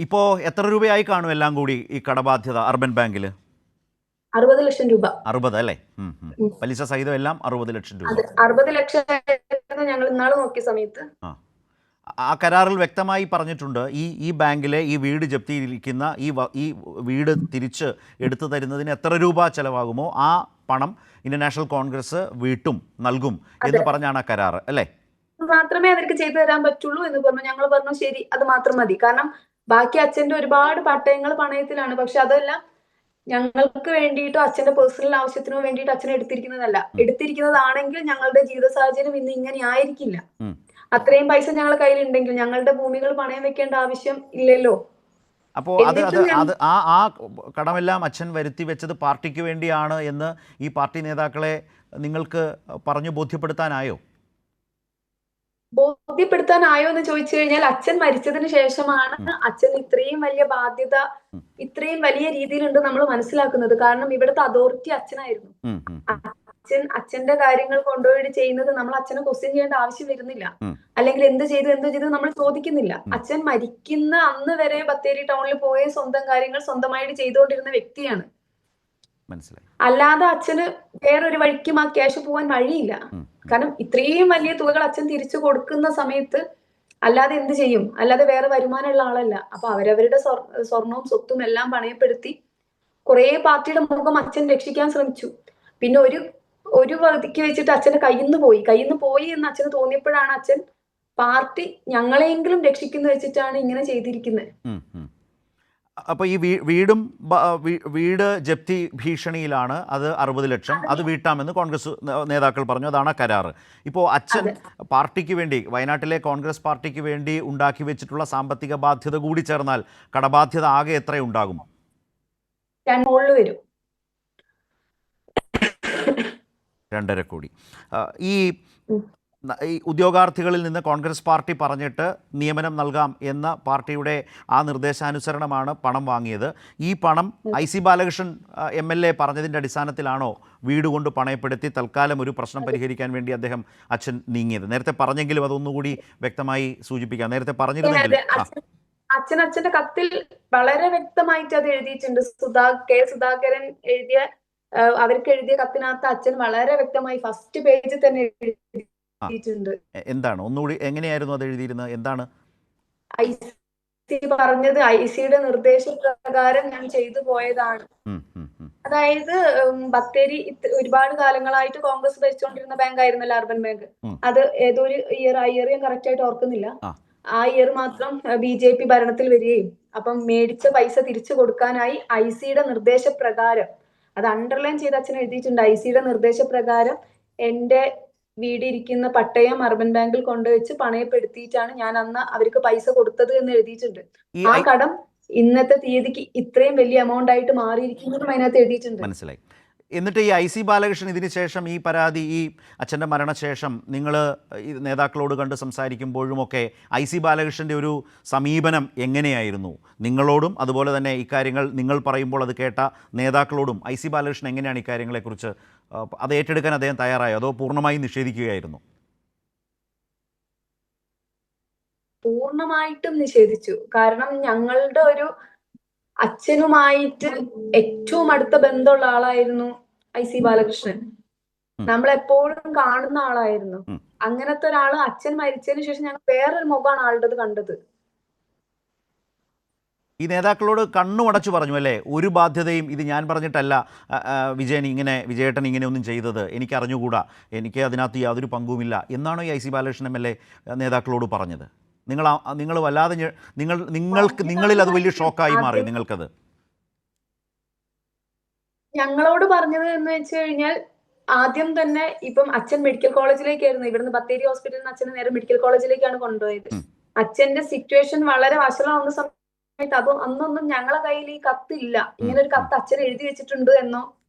ഇപ്പോൾ എത്ര രൂപയായി കാണും എല്ലാം കൂടി ഈ കടബാധ്യത അർബൻ ബാങ്കിൽ? 60 ലക്ഷം രൂപ. 60 അല്ലേ? ഉം. പലിശ സഹിതം എല്ലാം 60 ലക്ഷം രൂപ. അതെ, 60 ലക്ഷം ഞങ്ങൾ ഇന്നാള് നോക്കിയ സമയത്ത്. ആ ആ കരാറിൽ വ്യക്തമായി പറഞ്ഞിട്ടുണ്ട്, ഈ ബാങ്കിലെ ഈ വീട് ജപ്തിയിരിക്കുന്ന ഈ വീട് തിരിച്ച് എടുത്തു തരുന്നതിന് എത്ര രൂപ ചിലവാകുമോ ആ പണം ഇന്ത്യൻ നാഷണൽ കോൺഗ്രസ് വീട്ടും നൽകും എന്ന് അതെ, പറഞ്ഞാണ് ആ കരാർ അല്ലേ? മാത്രമേ അവർക്ക് ചെയ്തു തരാൻ പറ്റുള്ളൂ എന്ന് പറഞ്ഞു. ഞങ്ങൾ പറഞ്ഞു ശരി, അത് മാത്രം മതി. കാരണം ബാക്കി അച്ഛന്റെ ഒരുപാട് പട്ടയങ്ങൾ പണയത്തിലാണ്. പക്ഷെ അതെല്ലാം ഞങ്ങൾക്ക് വേണ്ടിയിട്ടോ അച്ഛന്റെ പേഴ്സണൽ ആവശ്യത്തിനോ വേണ്ടിയിട്ട് അച്ഛൻ എടുത്തിരിക്കുന്നതല്ല. എടുത്തിരിക്കുന്നതാണെങ്കിൽ ഞങ്ങളുടെ ജീവിത സാഹചര്യം ഇന്ന് ഇങ്ങനെ ആയിരിക്കില്ല. അത്രയും പൈസ ഞങ്ങളുടെ കയ്യിൽ ഉണ്ടെങ്കിൽ ഞങ്ങളുടെ ഭൂമികൾ പണയം വെക്കേണ്ട ആവശ്യം ഇല്ലല്ലോ. അപ്പോൾ എന്നിട്ടും ആ കടമെല്ലാം അച്ഛൻ വരുത്തി വെച്ചത് പാർട്ടിക്ക് വേണ്ടിയാണ് എന്ന് ഈ പാർട്ടി നേതാക്കളെ നിങ്ങൾക്ക് പറഞ്ഞു ബോധ്യപ്പെടുത്താനായോ? ബോധ്യപ്പെടുത്താനായോ എന്ന് ചോദിച്ചു കഴിഞ്ഞാൽ, അച്ഛൻ മരിച്ചതിന് ശേഷമാണ് അച്ഛൻ ഇത്രയും വലിയ ബാധ്യത ഇത്രയും വലിയ രീതിയിലുണ്ട് നമ്മൾ മനസ്സിലാക്കുന്നത്. കാരണം ഇവിടുത്തെ അതോറിറ്റി അച്ഛനായിരുന്നു. അച്ഛന്റെ കാര്യങ്ങൾ കൊണ്ടുപോയി ചെയ്യുന്നത് നമ്മൾ അച്ഛനെ ക്വസ്റ്റ്യൻ ചെയ്യേണ്ട ആവശ്യം വരുന്നില്ല. അല്ലെങ്കിൽ എന്ത് ചെയ്തു നമ്മൾ ചോദിക്കുന്നില്ല. അച്ഛൻ മരിക്കുന്ന അന്ന് വരെ ബത്തേരി ടൗണിൽ പോയ സ്വന്തം കാര്യങ്ങൾ സ്വന്തമായിട്ട് ചെയ്തുകൊണ്ടിരുന്ന വ്യക്തിയാണ്. അല്ലാതെ അച്ഛന് വേറൊരു വഴിക്കും ആ ക്യാഷ് പോവാൻ വഴിയില്ല. കാരണം ഇത്രയും വലിയ തുകകൾ അച്ഛൻ തിരിച്ചു കൊടുക്കുന്ന സമയത്ത് അല്ലാതെ എന്ത് ചെയ്യും? അല്ലാതെ വേറെ വരുമാനമുള്ള ആളല്ല. അപ്പൊ അവരവരുടെ സ്വർണവും സ്വത്തും എല്ലാം പണയപ്പെടുത്തി കുറെ പാർട്ടിയുടെ മുഖം അച്ഛൻ രക്ഷിക്കാൻ ശ്രമിച്ചു. പിന്നെ ഒരു വതിക്ക് വെച്ചിട്ട് അച്ഛന്റെ കയ്യിന്ന് പോയി എന്ന് അച്ഛന് തോന്നിയപ്പോഴാണ് അച്ഛൻ പാർട്ടി ഞങ്ങളെയെങ്കിലും രക്ഷിക്കുന്നു വെച്ചിട്ടാണ് ഇങ്ങനെ ചെയ്തിരിക്കുന്നത്. അപ്പോൾ ഈ വീട് ജപ്തി ഭീഷണിയിലാണ്, അത് 60 ലക്ഷം, അത് വീട്ടാമെന്ന് കോൺഗ്രസ് നേതാക്കൾ പറഞ്ഞു. അതാണ് കരാറ്. ഇപ്പോൾ അച്ഛൻ പാർട്ടിക്ക് വേണ്ടി, വയനാട്ടിലെ കോൺഗ്രസ് പാർട്ടിക്ക് വേണ്ടി ഉണ്ടാക്കി വെച്ചിട്ടുള്ള സാമ്പത്തിക ബാധ്യത കൂടി ചേർന്നാൽ കടബാധ്യത ആകെ എത്രയുണ്ടാകും? 2.5 കോടി. ഈ ഉദ്യോഗാർത്ഥികളിൽ നിന്ന് കോൺഗ്രസ് പാർട്ടി പറഞ്ഞിട്ട് നിയമനം നൽകാം എന്ന പാർട്ടിയുടെ ആ നിർദ്ദേശാനുസരണമാണ് പണം വാങ്ങിയത്. ഈ പണം IC ബാലകൃഷ്ണൻ MLA പറഞ്ഞതിൻ്റെ അടിസ്ഥാനത്തിലാണോ വീട് കൊണ്ട് പണയപ്പെടുത്തി തൽക്കാലം ഒരു പ്രശ്നം പരിഹരിക്കാൻ വേണ്ടി അച്ഛൻ നീങ്ങിയത്? നേരത്തെ പറഞ്ഞെങ്കിലും അതൊന്നുകൂടി വ്യക്തമായി സൂചിപ്പിക്കാം. നേരത്തെ പറഞ്ഞിരുന്നെങ്കിൽ. അച്ഛന്റെ കത്തിൽ വളരെ വ്യക്തമായിട്ട് അത് എഴുതിയിട്ടുണ്ട്. സുധാകരൻ അവർക്ക് എഴുതിയ കത്തിനകത്ത് അച്ഛൻ വളരെ വ്യക്തമായി ഫസ്റ്റ് പേജിൽ തന്നെ എഴുതിയിട്ടുണ്ട്. എന്താണ്, ഒന്നുകൂടി എങ്ങനെയായിരുന്നു അത് എഴുതിയിരുന്നത്? എന്താണ് IC പറഞ്ഞത്? ICയുടെ നിർദ്ദേശപ്രകാരം ഞാൻ ചെയ്തു പോയതാണ്. അതായത് ബത്തേരി ഒരുപാട് കാലങ്ങളായിട്ട് കോൺഗ്രസ് ഭരിച്ചുകൊണ്ടിരുന്ന ബാങ്ക് ആയിരുന്നല്ലോ അർബൻ ബാങ്ക്. അത് ഏതൊരു ഇയർ ഞാൻ കറക്റ്റ് ആയിട്ട് ഓർക്കുന്നില്ല. ആ ഇയർ മാത്രം BJP ഭരണത്തിൽ വരികയും അപ്പം മേടിച്ച പൈസ തിരിച്ചു കൊടുക്കാനായി ICയുടെ നിർദ്ദേശപ്രകാരം, അത് അണ്ടർലൈൻ ചെയ്ത് അച്ഛൻ എഴുതിയിട്ടുണ്ട്, ICയുടെ നിർദ്ദേശപ്രകാരം എന്റെ വീടിരിക്കുന്ന പട്ടയം അർബൻ ബാങ്കിൽ കൊണ്ടുവച്ച് പണയപ്പെടുത്തിയിട്ടാണ് ഞാൻ അന്ന് അവർക്ക് പൈസ കൊടുത്തത് എന്ന് എഴുതിയിട്ടുണ്ട്. ആ കടം ഇന്നത്തെ തീയതിക്ക് ഇത്രയും വലിയ എമൗണ്ട് ആയിട്ട് മാറിയിരിക്കുന്നതും അതിനകത്ത് എഴുതിയിട്ടുണ്ട്. മനസ്സിലായി. എന്നിട്ട് ഈ IC ബാലകൃഷ്ണൻ ഇതിന് ശേഷം ഈ പരാതി, ഈ അച്ഛൻ്റെ മരണശേഷം നിങ്ങൾ ഈ നേതാക്കളോട് കണ്ട് സംസാരിക്കുമ്പോഴുമൊക്കെ IC ബാലകൃഷ്ണൻ്റെ ഒരു സമീപനം എങ്ങനെയായിരുന്നു? നിങ്ങളോടും അതുപോലെ തന്നെ ഇക്കാര്യങ്ങൾ നിങ്ങൾ പറയുമ്പോൾ അത് കേട്ട നേതാക്കളോടും IC ബാലകൃഷ്ണൻ എങ്ങനെയാണ് ഇക്കാര്യങ്ങളെക്കുറിച്ച് അത് ഏറ്റെടുക്കാൻ അദ്ദേഹം തയ്യാറായോ, അതോ പൂർണ്ണമായും നിഷേധിക്കുകയായിരുന്നു? പൂർണ്ണമായിട്ടും നിഷേധിച്ചു. കാരണം ഞങ്ങളുടെ ഒരു അച്ഛനുമായിട്ട് ഏറ്റവും അടുത്ത ബന്ധമുള്ള ആളായിരുന്നു IC ബാലകൃഷ്ണൻ. നമ്മളെപ്പോഴും കാണുന്ന ആളായിരുന്നു. അങ്ങനത്തെ ഒരാള് അച്ഛൻ മരിച്ചതിന് ശേഷം ഞങ്ങൾ വേറൊരു മുഖമാണ് ആളുടെ കണ്ടത്. ഈ നേതാക്കളോട് കണ്ണുമടച്ചു പറഞ്ഞു അല്ലേ, ഒരു ബാധ്യതയും ഇത് ഞാൻ പറഞ്ഞിട്ടല്ല വിജയേട്ടൻ ഇങ്ങനെ ഒന്നും ചെയ്തത്, എനിക്ക് അറിഞ്ഞുകൂടാ, എനിക്ക് അതിനകത്ത് യാതൊരു പങ്കുമില്ല എന്നാണോ ഈ IC ബാലകൃഷ്ണൻ MLA നേതാക്കളോട് പറഞ്ഞത്? നിങ്ങൾ വല്ലാതെ നിങ്ങളിൽ അത് വലിയ ഷോക്കായി മാറി നിങ്ങൾക്കത്? ഞങ്ങളോട് പറഞ്ഞത് എന്ന് വെച്ച് കഴിഞ്ഞാൽ, ആദ്യം തന്നെ ഇപ്പം അച്ഛൻ മെഡിക്കൽ കോളേജിലേക്കായിരുന്നു, ഇവിടുന്ന് ബത്തേരി ഹോസ്പിറ്റലിൽ നിന്ന് അച്ഛനെ നേരെ മെഡിക്കൽ കോളേജിലേക്കാണ് കൊണ്ടുപോയത്. അച്ഛന്റെ സിറ്റുവേഷൻ വളരെ വഷളാവുന്ന സമയത്ത് അന്നൊന്നും ഞങ്ങളെ കയ്യിൽ ഈ കത്തില്ല, ഇങ്ങനെ ഒരു കത്ത് അച്ഛൻ എഴുതി വെച്ചിട്ടുണ്ട് എന്നോ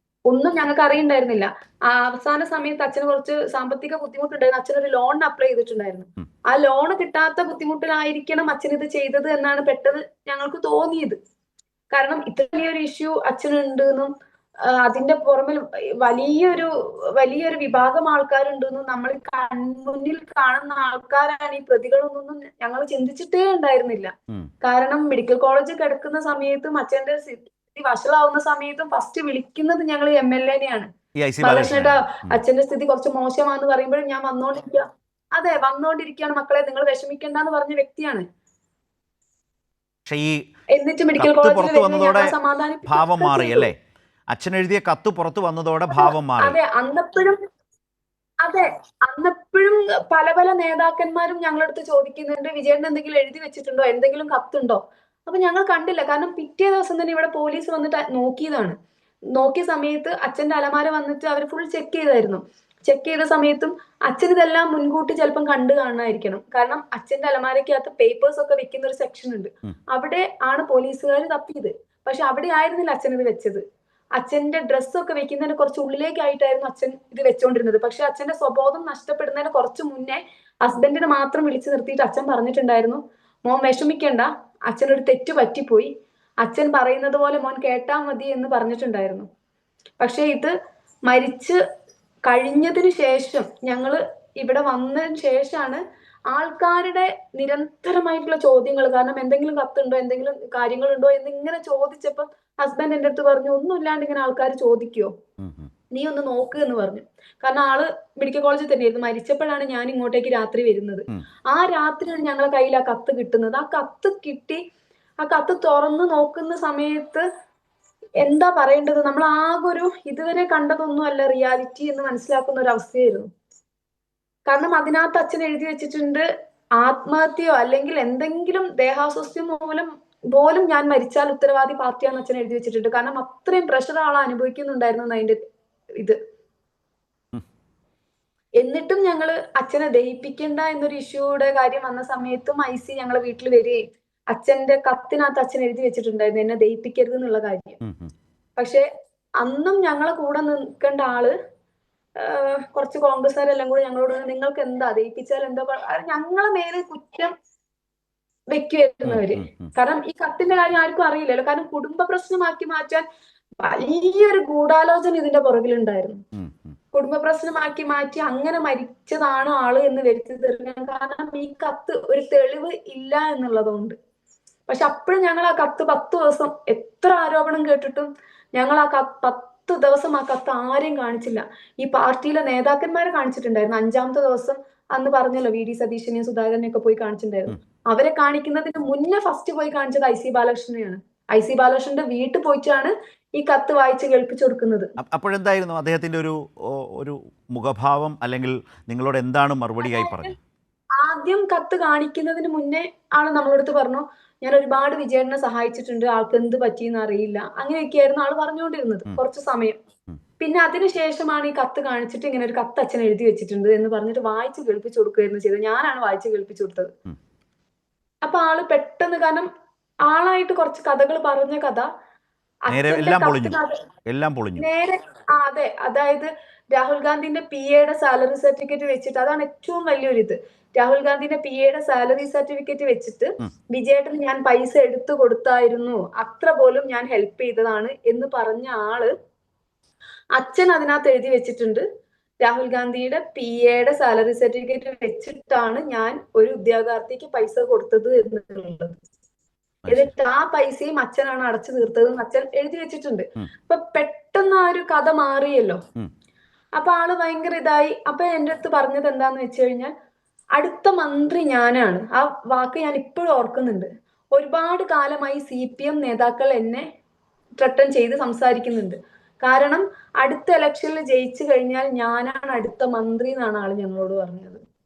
ഒന്നും ഞങ്ങൾക്ക് അറിയണ്ടായിരുന്നില്ല. ആ അവസാന സമയത്ത് അച്ഛന് കുറച്ച് സാമ്പത്തിക ബുദ്ധിമുട്ടുണ്ടായിരുന്നു. അച്ഛനൊരു ലോണിന് അപ്ലൈ ചെയ്തിട്ടുണ്ടായിരുന്നു. ആ ലോണ് കിട്ടാത്ത ബുദ്ധിമുട്ടിലായിരിക്കണം അച്ഛൻ ഇത് ചെയ്തത് എന്നാണ് പെട്ടെന്ന് ഞങ്ങൾക്ക് തോന്നിയത്. കാരണം ഇത്ര വലിയൊരു ഇഷ്യൂ അച്ഛനുണ്ട് എന്നും അതിന്റെ പുറമെ വലിയൊരു വിഭാഗം ആൾക്കാരുണ്ടെന്നും നമ്മൾ കൺമുന്നിൽ കാണുന്ന ആൾക്കാരാണ് ഈ പ്രതികളൊന്നും ഞങ്ങൾ ചിന്തിച്ചിട്ടേ ഉണ്ടായിരുന്നില്ല. കാരണം മെഡിക്കൽ കോളേജ് കിടക്കുന്ന സമയത്തും അച്ഛന്റെ സ്ഥിതി വഷളാവുന്ന സമയത്തും ഫസ്റ്റ് വിളിക്കുന്നത് ഞങ്ങൾ MLA-നെയാണ്. ബാലകൃഷ്ണേട്ടാ, അച്ഛന്റെ സ്ഥിതി കുറച്ച് മോശമാണെന്ന് പറയുമ്പോഴും ഞാൻ വന്നോണ്ടിരിക്കുകയാണ് മക്കളെ, നിങ്ങൾ വിഷമിക്കണ്ടെന്ന് പറഞ്ഞ വ്യക്തിയാണ്. എന്നിട്ട് മെഡിക്കൽ കോളേജിൽ ഭാവം മാറി അല്ലേ? അച്ഛൻ എഴുതിയ കത്ത് പുറത്തു വന്നതോടെ ഭാവം മാറി. അന്നപ്പോഴും പല പല നേതാക്കന്മാരും ഞങ്ങളടുത്ത് ചോദിക്കുന്നുണ്ട്, വിജയൻ എന്തെങ്കിലും എഴുതി വെച്ചിട്ടുണ്ടോ, എന്തെങ്കിലും കത്തുണ്ടോ? അപ്പൊ ഞങ്ങൾ കണ്ടില്ല. കാരണം പിറ്റേ ദിവസം തന്നെ ഇവിടെ പോലീസ് വന്നിട്ട് നോക്കിയതാണ്. നോക്കിയ സമയത്ത് അച്ഛന്റെ അലമാര വന്നിട്ട് അവർ ഫുൾ ചെക്ക് ചെയ്തായിരുന്നു. ചെക്ക് ചെയ്ത സമയത്തും അച്ഛൻ ഇതെല്ലാം മുൻകൂട്ടി ചിലപ്പം കണ്ടു കാണാതിരിക്കണം. കാരണം അച്ഛന്റെ അലമാരക്കകത്ത് പേപ്പേഴ്സ് ഒക്കെ വെക്കുന്ന ഒരു സെക്ഷൻ ഉണ്ട്. അവിടെ ആണ് പോലീസുകാർ തപ്പിയത്. പക്ഷെ അവിടെ ആയിരുന്നില്ല അച്ഛൻ ഇത് വെച്ചത്. അച്ഛന്റെ ഡ്രസ്സൊക്കെ വെക്കുന്നതിന് കുറച്ച് ഉള്ളിലേക്കായിട്ടായിരുന്നു അച്ഛൻ ഇത് വെച്ചോണ്ടിരുന്നത്. പക്ഷെ അച്ഛന്റെ സ്വബോധം നഷ്ടപ്പെടുന്നതിന് കുറച്ച് മുന്നേ ഹസ്ബൻഡിനെ മാത്രം വിളിച്ചു നിർത്തിയിട്ട് അച്ഛൻ പറഞ്ഞിട്ടുണ്ടായിരുന്നു, മോൻ വിഷമിക്കണ്ട, അച്ഛനൊരു തെറ്റ് പറ്റിപ്പോയി, അച്ഛൻ പറയുന്നത് പോലെ മോൻ കേട്ടാ മതി എന്ന് പറഞ്ഞിട്ടുണ്ടായിരുന്നു. പക്ഷെ ഇത് മരിച്ച് കഴിഞ്ഞതിന് ശേഷം ഞങ്ങള് ഇവിടെ വന്നതിന് ശേഷമാണ് ആൾക്കാരുടെ നിരന്തരമായിട്ടുള്ള ചോദ്യങ്ങൾ. കാരണം എന്തെങ്കിലും കത്തുണ്ടോ, എന്തെങ്കിലും കാര്യങ്ങളുണ്ടോ എന്ന് ഇങ്ങനെ ചോദിച്ചപ്പം ഹസ്ബൻഡ് എന്റെ അടുത്ത് പറഞ്ഞു, ഒന്നുമില്ലാണ്ട് ഇങ്ങനെ ആൾക്കാർ ചോദിക്കുവോ, നീ ഒന്ന് നോക്ക് എന്ന് പറഞ്ഞു. കാരണം ആള് മെഡിക്കൽ കോളേജിൽ തന്നെയായിരുന്നു. മരിച്ചപ്പോഴാണ് ഞാൻ ഇങ്ങോട്ടേക്ക് രാത്രി വരുന്നത്. ആ രാത്രിയാണ് ഞങ്ങളെ കയ്യിൽ ആ കത്ത് കിട്ടുന്നത്. ആ കത്ത് കിട്ടി, ആ കത്ത് തുറന്ന് നോക്കുന്ന സമയത്ത് എന്താ പറയേണ്ടത്, നമ്മൾ ആകെ ഇതുവരെ കണ്ടതൊന്നും അല്ല റിയാലിറ്റി എന്ന് മനസ്സിലാക്കുന്ന ഒരു അവസ്ഥയായിരുന്നു. കാരണം അതിനകത്ത് അച്ഛൻ എഴുതി വെച്ചിട്ടുണ്ട്, ആത്മഹത്യയോ അല്ലെങ്കിൽ എന്തെങ്കിലും ദേഹാസ്വസ്ഥ്യം പോലും ഞാൻ മരിച്ചാൽ ഉത്തരവാദി പാർട്ടിയാണെന്ന് അച്ഛൻ എഴുതി വെച്ചിട്ടുണ്ട്. കാരണം അത്രയും പ്രഷർ ആൾ അനുഭവിക്കുന്നുണ്ടായിരുന്നു അതിന്റെ ഇത്. എന്നിട്ടും ഞങ്ങള് അച്ഛനെ ദഹിപ്പിക്കണ്ട എന്നൊരു ഇഷ്യൂയുടെ കാര്യം വന്ന സമയത്തും IC ഞങ്ങളെ വീട്ടിൽ വരികയും അച്ഛന്റെ കത്തിനകത്ത് അച്ഛൻ എഴുതി വെച്ചിട്ടുണ്ടായിരുന്നു എന്നെ ദഹിപ്പിക്കരുത് എന്നുള്ള കാര്യം. പക്ഷെ അന്നും ഞങ്ങളെ കൂടെ നിൽക്കേണ്ട ആള് കുറച്ച് കോൺഗ്രസ്സുകാരെല്ലാം കൂടെ ഞങ്ങളോട് നിങ്ങൾക്ക് എന്താ ദഹിപ്പിച്ചാൽ എന്താ, ഞങ്ങളെ മേലെ കുറ്റം വെക്കുമായിരുന്നവര്. കാരണം ഈ കത്തിന്റെ കാര്യം ആർക്കും അറിയില്ലല്ലോ. കാരണം കുടുംബ പ്രശ്നമാക്കി മാറ്റാൻ വലിയൊരു ഗൂഢാലോചന ഇതിന്റെ പുറകിലുണ്ടായിരുന്നു. കുടുംബ പ്രശ്നമാക്കി മാറ്റി അങ്ങനെ മരിച്ചതാണ് ആള് എന്ന് വരുത്തി തീർക്കാൻ. കാരണം ഈ കത്ത് ഒരു തെളിവ് ഇല്ല എന്നുള്ളതുകൊണ്ട്. പക്ഷെ അപ്പോഴും ഞങ്ങൾ ആ കത്ത് 10 ദിവസം എത്ര ആരോപണം കേട്ടിട്ടും ഞങ്ങൾ ആ 10 ദിവസം ആ കത്ത് ആരെയും കാണിച്ചില്ല. ഈ പാർട്ടിയിലെ നേതാക്കന്മാരെ കാണിച്ചിട്ടുണ്ടായിരുന്നു. 5ാമത്തെ ദിവസം അന്ന് പറഞ്ഞല്ലോ VD സതീശനെയും സുധാകരനെയും ഒക്കെ പോയി കാണിച്ചിട്ടുണ്ടായിരുന്നു. അവരെ കാണിക്കുന്നതിന് മുന്നേ ഫസ്റ്റ് പോയി കാണിച്ചത് IC ബാലകൃഷ്ണനെയാണ്. IC ബാലകൃഷ്ണന്റെ വീട്ടിൽ പോയിട്ടാണ് ഈ കത്ത് വായിച്ച് കേൾപ്പിച്ചു കൊടുക്കുന്നത്. അപ്പോഴെന്തായിരുന്നു അദ്ദേഹത്തിന്റെ ഒരു മുഖഭാവം, അല്ലെങ്കിൽ നിങ്ങളോട് എന്താണ് മറുപടിയായി പറഞ്ഞത്? ആദ്യം കത്ത് കാണിക്കുന്നതിന് മുന്നേ ആള് നമ്മളടുത്ത് പറഞ്ഞു, ഞാൻ ഒരുപാട് വിജയനെ സഹായിച്ചിട്ടുണ്ട്, ആൾക്ക് എന്ത് പറ്റിയെന്ന് അറിയില്ല, അങ്ങനെയൊക്കെയായിരുന്നു ആള് പറഞ്ഞുകൊണ്ടിരുന്നത് കുറച്ചു സമയം. പിന്നെ അതിനുശേഷമാണ് ഈ കത്ത് കാണിച്ചിട്ട് ഇങ്ങനെ ഒരു കത്ത് അച്ഛൻ എഴുതി വെച്ചിട്ടുണ്ട് എന്ന് പറഞ്ഞിട്ട് വായിച്ച് കേൾപ്പിച്ചു കൊടുക്കുകയായിരുന്നു ചെയ്തത്. ഞാനാണ് വായിച്ച് കേൾപ്പിച്ചു കൊടുത്തത്. അപ്പൊ ആള് പെട്ടെന്ന്, കാരണം ആളായിട്ട് കുറച്ച് കഥകൾ പറഞ്ഞ കഥ നേരെ, അതെ, അതായത് രാഹുൽ ഗാന്ധിന്റെ PAയുടെ സാലറി സർട്ടിഫിക്കറ്റ് വെച്ചിട്ട്, അതാണ് ഏറ്റവും വലിയൊരു ഇത്. രാഹുൽ ഗാന്ധിന്റെ PAയുടെ സാലറി സർട്ടിഫിക്കറ്റ് വെച്ചിട്ട് വിജയേട്ടന് ഞാൻ പൈസ എടുത്തു കൊടുത്തായിരുന്നു, അത്ര പോലും ഞാൻ ഹെൽപ്പ് ചെയ്തതാണ് എന്ന് പറഞ്ഞ ആള് അച്ഛൻ അതിനകത്ത് എഴുതി വെച്ചിട്ടുണ്ട്, രാഹുൽ ഗാന്ധിയുടെ PAയുടെ സാലറി സർട്ടിഫിക്കറ്റ് വെച്ചിട്ടാണ് ഞാൻ ഒരു ഉദ്യോഗാർത്ഥിക്ക് പൈസ കൊടുത്തത് എന്നുള്ളത്. എന്നിട്ട് ആ പൈസയും അച്ഛനാണ് അടച്ചു തീർത്തതെന്ന് അച്ഛൻ എഴുതി വെച്ചിട്ടുണ്ട്. അപ്പൊ പെട്ടെന്ന് ആ ഒരു കഥ മാറിയല്ലോ. അപ്പൊ ആള് ഭയങ്കര ഇതായി. അപ്പൊ എന്റെ അടുത്ത് പറഞ്ഞത് എന്താന്ന് വെച്ച് കഴിഞ്ഞാൽ, അടുത്ത മന്ത്രി ഞാനാണ്. ആ വാക്ക് ഞാൻ ഇപ്പോഴും ഓർക്കുന്നുണ്ട്. ഒരുപാട് കാലമായി CPM നേതാക്കൾ എന്നെ ത്രട്ടൻ ചെയ്ത് സംസാരിക്കുന്നുണ്ട്. കാരണം അടുത്ത ഇലക്ഷനിൽ ജയിച്ചു കഴിഞ്ഞാൽ ഞാനാണ് അടുത്ത മന്ത്രി എന്നാണ് ആള് ഞങ്ങളോട് പറഞ്ഞത്.